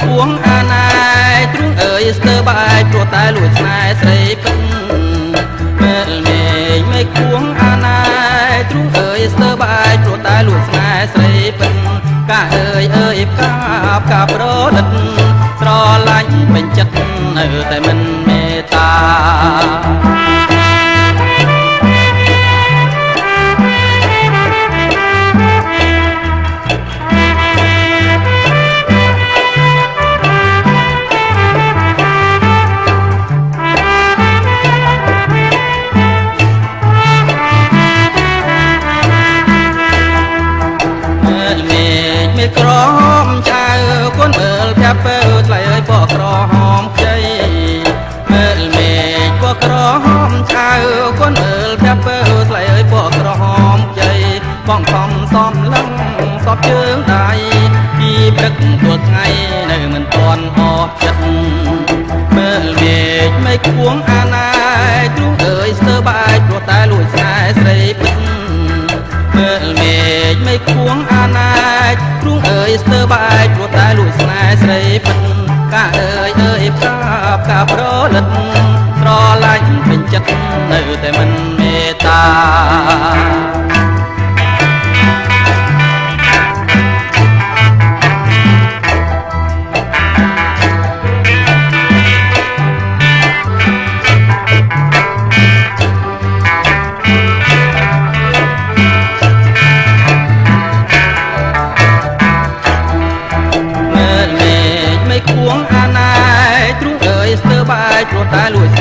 គួងអាណាយទ្រូងអើយស្ទើបាយព្រោះតែលួចស្នេហ៍ស្រីពិតមើលមេឃមេឃគួងអាណាយទ្រូងអើយស្ទើបាយព្រោះតែលួចស្នេហ៍ស្រីពិតកាអើយអើយកាប្រឌិតស្រឡាញ់ពេញចិត្តនៅតែមិនមេត្តាក្រហមឆៅកូនមើលប្រាប់ពើថ្លៃអើយពណ៌ក្រហមខ្ចីមើលមេឃពណ៌ក្រហមឆៅកូនមើលប្រាប់ពើថ្លៃអើយពណ៌ក្រហមខ្ចីបងខំសំឡឹងសពជើងដៃពីព្រឹកទល់ថ្ងៃនៅមិនទាន់អស់ចិត្តមើលមេឃមេឃគួងអាណាយទ្រូងអើយស្ទើបាយព្រោះតែលួចស្នេហ៍ស្រីពិតមើលមេឃមេឃគួងអាណាយទ្រូងអើយស្ទើបាយព្រោះតែលួចស្នេហ៍ស្រីពិតកាអើយអើយកាប្រលិតស្រឡាញ់ពេញចិត្តនៅតែមិនមេត្តាគួងអាណាយទ្រូងអើយស្ទើបាយព្រោះតែលួច